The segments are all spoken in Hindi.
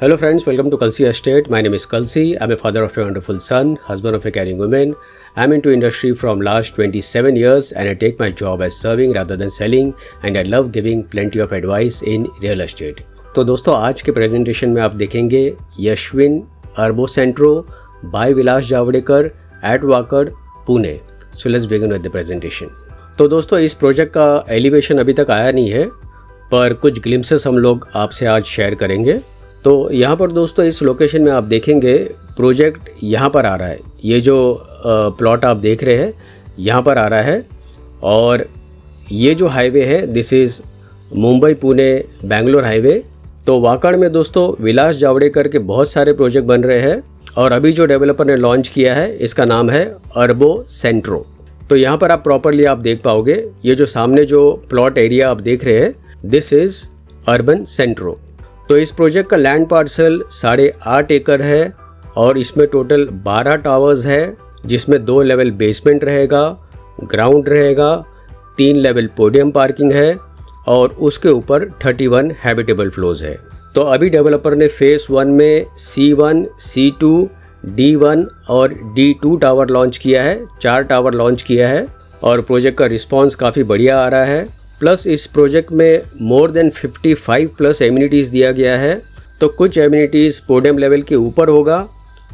Hello friends, welcome to Kalsi Estate. My name is Kalsi. I'm a father of a wonderful son, husband of a caring woman. I'm into industry from last 27 years and I take my job as serving rather than selling and I love giving plenty of advice in real estate. तो दोस्तों आज के प्रेजेंटेशन में आप देखेंगे Yashwin Urbo Centro by Vilas Javadekar at Wakad Pune. So let's begin with the presentation. तो दोस्तों इस प्रोजेक्ट का एलिवेशन अभी तक आया नहीं है पर कुछ ग्लिम्सेस हम लोग आपसे आज शेयर करेंगे. तो यहाँ पर दोस्तों इस लोकेशन में आप देखेंगे प्रोजेक्ट यहाँ पर आ रहा है. ये जो प्लॉट आप देख रहे हैं यहाँ पर आ रहा है और ये जो हाईवे है this is Mumbai Pune Bangalore highway. तो वाकड़ में दोस्तों विलास जावड़ेकर के बहुत सारे प्रोजेक्ट बन रहे हैं और अभी जो डेवलपर ने लॉन्च किया है इसका नाम है अर्बो सेंट्रो. तो यहाँ पर आप प्रॉपरली आप देख पाओगे ये जो सामने जो प्लॉट एरिया आप देख रहे हैं दिस इज़ अर्बन सेंट्रो. तो इस प्रोजेक्ट का लैंड पार्सल 8.5 एकड़ है और इसमें टोटल 12 टावर्स है जिसमें 2 लेवल बेसमेंट रहेगा, ग्राउंड रहेगा, 3 लेवल पोडियम पार्किंग है और उसके ऊपर 31 हैबिटेबल फ्लोर्स है. तो अभी डेवलपर ने फेस 1 में C1, C2, D1 और D2 टावर लॉन्च किया है. 4 टावर लॉन्च किया है और प्रोजेक्ट का रिस्पॉन्स काफ़ी बढ़िया आ रहा है. प्लस इस प्रोजेक्ट में मोर देन 55 प्लस एमिनिटीज़ दिया गया है. तो कुछ एमिनिटीज़ पोडियम लेवल के ऊपर होगा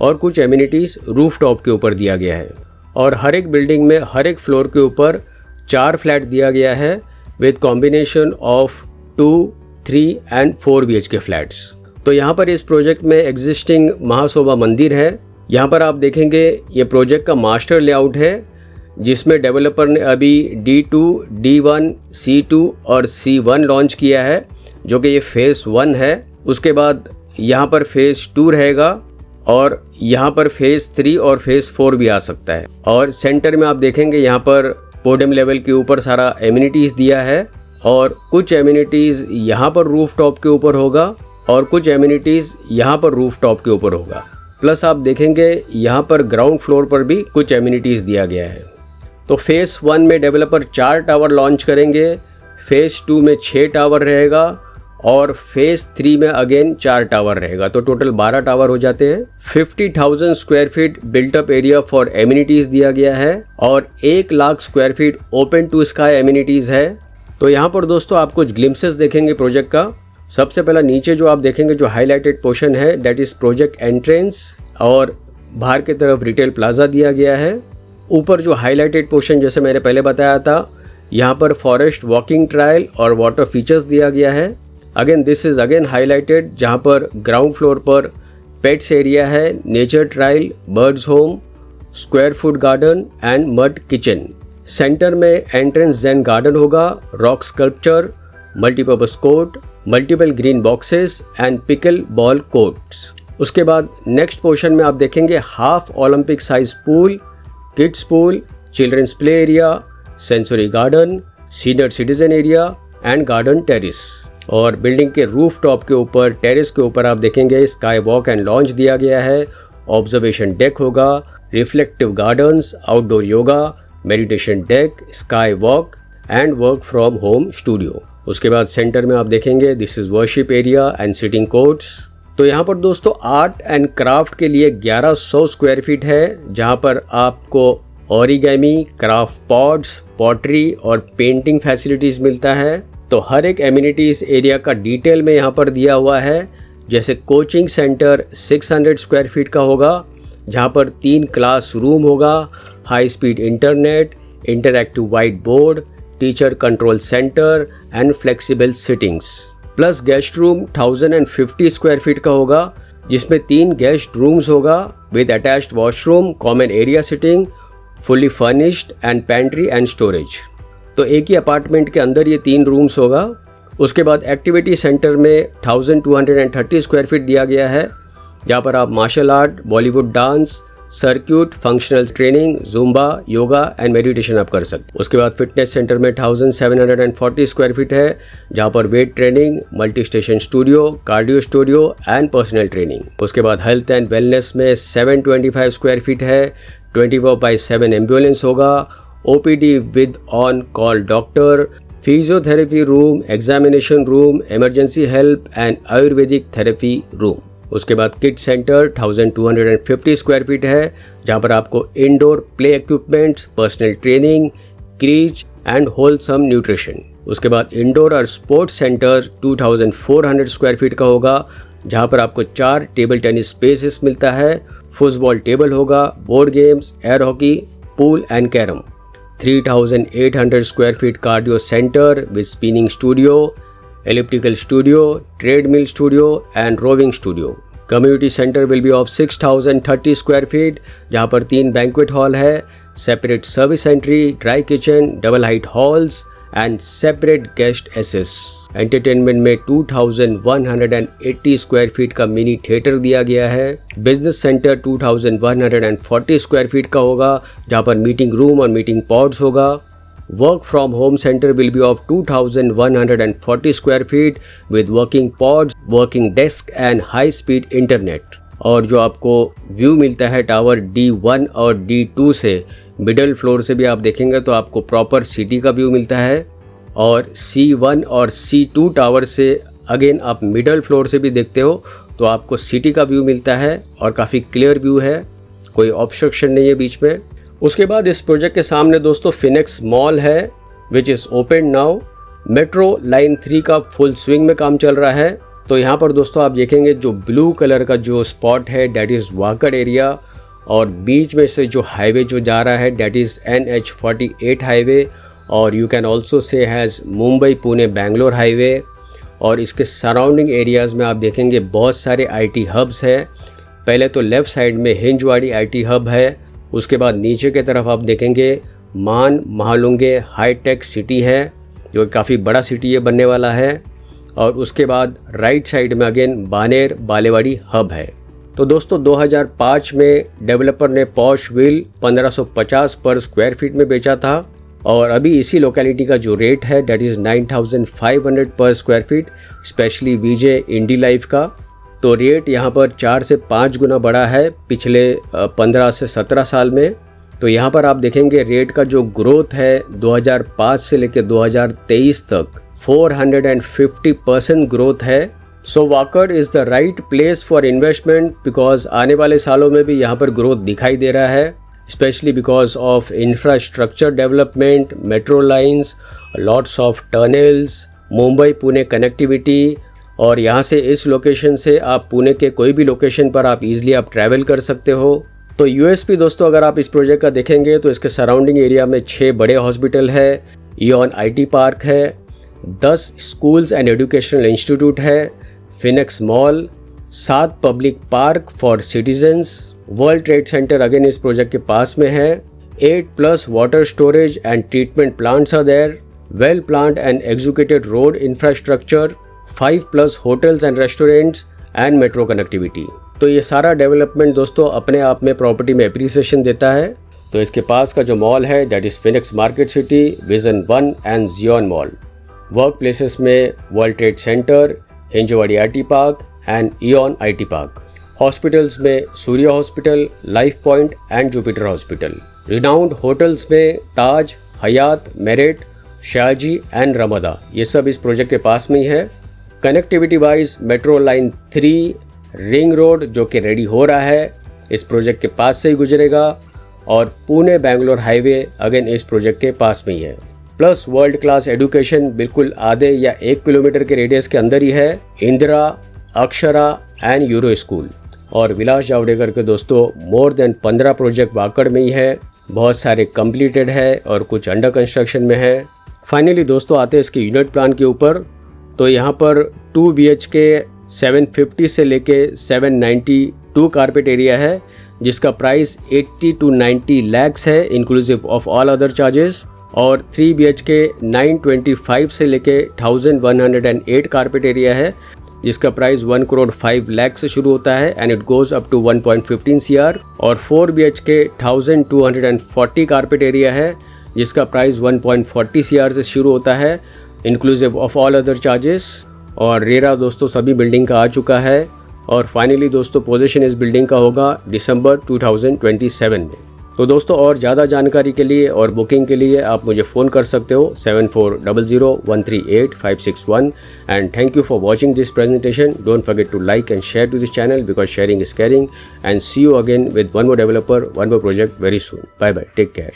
और कुछ एमिनिटीज़ रूफ टॉप के ऊपर दिया गया है. और हर एक बिल्डिंग में हर एक फ्लोर के ऊपर 4 फ्लैट दिया गया है with combination of 2, 3 and 4 BHK flats. तो यहाँ पर इस प्रोजेक्ट में एग्जिस्टिंग महाशोभा मंदिर है. यहाँ पर आप देखेंगे ये प्रोजेक्ट का मास्टर लेआउट है जिसमें डेवलपर ने अभी D2, D1, C2 और C1 लॉन्च किया है जो कि ये फेस 1 है. उसके बाद यहाँ पर फेस 2 रहेगा और यहाँ पर फेस 3 और फेस 4 भी आ सकता है. और सेंटर में आप देखेंगे यहाँ पर पोडियम लेवल के ऊपर सारा एमिनिटीज़ दिया है और कुछ एमिनिटीज़ यहाँ पर रूफ टॉप के ऊपर होगा और कुछ एमिनिटीज़ यहाँ पर रूफ टॉप के ऊपर होगा. प्लस आप देखेंगे यहाँ पर ग्राउंड फ्लोर पर भी कुछ एमिनिटीज़ दिया गया है. तो फेस 1 में डेवलपर 4 टावर लॉन्च करेंगे, फेस 2 में 6 टावर रहेगा और फेस 3 में अगेन 4 टावर रहेगा. तो टोटल 12 टावर हो जाते हैं. 50,000 square feet built up area for amenities दिया गया है और 1 lakh square feet open to sky amenities है. तो यहाँ पर दोस्तों आप कुछ ग्लिम्सेस देखेंगे प्रोजेक्ट का. सबसे पहला नीचे जो आप देखेंगे जो हाईलाइटेड पोर्शन है दैट इज़ प्रोजेक्ट एंट्रेंस और बाहर की तरफ रिटेल प्लाजा दिया गया है. ऊपर जो हाईलाइटेड पोर्शन जैसे मैंने पहले बताया था यहाँ पर फॉरेस्ट वॉकिंग ट्रायल और वाटर फीचर्स दिया गया है. Again this is again highlighted जहाँ पर ग्राउंड फ्लोर पर पेट्स एरिया है, nature trial, birds home, square foot garden and mud kitchen. Centre में एंट्रेंस जैन गार्डन होगा, rock sculpture, multipurpose court, multiple green boxes and pickle ball courts. उसके बाद नेक्स्ट पोर्शन में आप देखेंगे half Olympic size pool, kids pool, children's play area, sensory garden, senior citizen area and garden terrace. और बिल्डिंग के रूफ टॉप के ऊपर टेरिस के ऊपर आप देखेंगे स्काई वॉक एंड लॉन्च दिया गया है, ऑब्जर्वेशन डेक होगा, reflective gardens, outdoor yoga, meditation deck, sky walk and work from home studio. उसके बाद सेंटर में आप देखेंगे this is worship area and sitting courts. तो यहाँ पर दोस्तों आर्ट एंड क्राफ्ट के लिए 1100 स्क्वायर फीट है जहाँ पर आपको ओरिगेमी, क्राफ्ट पॉट्स, पॉटरी और पेंटिंग फैसिलिटीज़ मिलता है. तो हर एक एमिनिटीज़ एरिया का डिटेल में यहाँ पर दिया हुआ है. जैसे कोचिंग सेंटर 600 स्क्वायर फीट का होगा जहाँ पर 3 क्लास रूम होगा, high speed internet, interactive white board, teacher control centre and flexible sittings. Plus guest room 1050 square feet का होगा जिसमें 3 गेस्ट रूम्स होगा with attached washroom, common area sitting, fully furnished and pantry and storage. तो एक ही अपार्टमेंट के अंदर ये 3 रूम्स होगा. उसके बाद एक्टिविटी सेंटर में 1230 स्क्वायर फीट दिया गया है जहाँ पर आप martial art, Bollywood dance, circuit, functional training, Zumba, yoga and meditation आप कर सकते. उसके बाद फिटनेस सेंटर में 1740 स्क्वायर फीट है जहाँ पर weight training, multi station studio, cardio studio and personal training. उसके बाद हेल्थ एंड वेलनेस में 725 स्क्वायर फीट है, 24/7 एम्बुलेंस होगा, OPD with on call doctor, physiotherapy room, examination room, emergency help and Ayurvedic therapy room. उसके बाद किड सेंटर 1250 स्क्वायर फीट है, जहाँ पर आपको indoor play equipments, personal training, crease and wholesome nutrition. उसके बाद इंडोर और स्पोर्ट्स सेंटर 2400 स्क्वायर फीट का होगा, जहाँ पर आपको 4 टेबल टेनिस स्पेसेस मिलता है, फुटबॉल टेबल होगा, board games, air hockey, pool and carrom. 3800 square feet cardio centre with spinning studio, elliptical studio, treadmill studio and rowing studio. Community center will be of 6030 square feet, जहाँ पर 3 banquet hall है, separate service entry, dry kitchen, double height halls and separate guest access. Entertainment में 2180 square feet का मिनी थिएटर दिया गया है। Business center 2140 square feet का होगा, जहाँ पर मीटिंग रूम और मीटिंग पॉड्स होगा। Work from home center will be of 2140 square feet with working pods, working desk and high speed internet। और जो आपको व्यू मिलता है टावर D1 और D2 से, मिडल फ्लोर से भी आप देखेंगे तो आपको प्रॉपर सिटी का व्यू मिलता है, और C1 और C2 टावर से अगेन आप मिडल फ्लोर से भी देखते हो तो आपको सिटी का व्यू मिलता है और काफ़ी क्लियर व्यू है, कोई ऑब्स्ट्रक्शन नहीं है बीच में। उसके बाद इस प्रोजेक्ट के सामने दोस्तों फिनिक्स मॉल है which is open now. Metro line 3 का फुल स्विंग में काम चल रहा है। तो यहाँ पर दोस्तों आप देखेंगे जो ब्लू कलर का जो स्पॉट है डैट इज़ वाकड़ एरिया, और बीच में से जो हाईवे जो जा रहा है डैट इज़ NH48 हाईवे, और you can also say has Mumbai Pune Bangalore highway. और इसके सराउंडिंग एरियाज़ में आप देखेंगे बहुत सारे IT हब्स हैं। पहले तो लेफ़्ट साइड में हिंजवाड़ी IT हब है, उसके बाद नीचे के तरफ आप देखेंगे मान महालुंगे हाईटेक सिटी है, जो काफ़ी बड़ा सिटी ये बनने वाला है, और उसके बाद राइट साइड में अगेन बानेर बालेवाड़ी हब है। तो दोस्तों 2005 में डेवलपर ने पॉश व्हील 1550 पर स्क्वायर फीट में बेचा था, और अभी इसी लोकेलिटी का जो रेट है डेट इज़ 9500 पर स्क्वायर फीट, स्पेशली विजय इंडी लाइफ का। तो रेट यहाँ पर 4 से 5 गुना बढ़ा है पिछले 15 से 17 साल में। तो यहाँ पर आप देखेंगे रेट का जो ग्रोथ है 2005 से लेकर 2023 तक 450% ग्रोथ है। So Wakad is the right place for investment, because आने वाले सालों में भी यहाँ पर ग्रोथ दिखाई दे रहा है, specially because of infrastructure development, metro lines, lots of tunnels, Mumbai Pune connectivity, और यहाँ से इस लोकेशन से आप पुणे के कोई भी लोकेशन पर आप इजीली आप ट्रैवल कर सकते हो। तो यूएसपी दोस्तों अगर आप इस प्रोजेक्ट का देखेंगे तो इसके सराउंडिंग एरिया में 6 बड़े हॉस्पिटल है, इयॉन IT पार्क है, 10 स्कूल्स एंड एजुकेशनल इंस्टीट्यूट है, Phoenix mall, 7 public park for citizens, world trade centre again इस प्रोजेक्ट के पास में है, 8+ water storage and treatment plants are there, well planned and executed road infrastructure, 5+ hotels and restaurants and metro connectivity. तो ये सारा डेवलपमेंट दोस्तों अपने आप में प्रॉपर्टी में एप्रिसिएशन देता है। तो इसके पास का जो मॉल है that is Phoenix Market City, Vision 1 and Xion mall. Work places में World trade Center, Hinjawadi IT park and Eon IT park. Hospitals में Surya hospital, Life Point and Jupiter hospital. Renowned hotels में Taj, Hyatt, Marriott, Shahji and Ramada, ये सब इस प्रोजेक्ट के पास में ही है। Connectivity wise metro line 3 ring road जो कि रेडी हो रहा है इस प्रोजेक्ट के पास से ही गुजरेगा, और पुणे बेंगलोर हाईवे अगेन इस प्रोजेक्ट के पास में ही है। प्लस वर्ल्ड क्लास एजुकेशन बिल्कुल आधे या 1 किलोमीटर के रेडियस के अंदर ही है, Indira, Akshara and euro school. और विलास जावड़ेकर के दोस्तों मोर देन 15 प्रोजेक्ट वाकड़ में ही है, बहुत सारे कंप्लीटेड है और कुछ अंडर कंस्ट्रक्शन में है। फाइनली दोस्तों आते हैं इसके यूनिट प्लान के ऊपर। तो यहाँ पर 2 BHK 750 से लेके 792 कारपेट एरिया है, जिसका प्राइस 80 to 90 lakhs है inclusive of all other charges, और 3 BHK 925 से लेके 1108 कारपेट एरिया है, जिसका प्राइस 1 crore 5 लाख से शुरू होता है and it goes up to 1.15 CR, और 4 BHK 1240 कारपेट एरिया है, जिसका प्राइस 1.40 CR से शुरू होता है inclusive of all other charges. और रेरा दोस्तों सभी बिल्डिंग का आ चुका है, और फाइनली दोस्तों पोजीशन इस बिल्डिंग का होगा दिसंबर 2027 में। तो दोस्तों और ज़्यादा जानकारी के लिए और बुकिंग के लिए आप मुझे फ़ोन कर सकते हो 7400138561 and thank you for watching this presentation. Don't forget to like and share to this channel because sharing is caring and see you again with one more developer, one more project very soon. Bye bye, take care.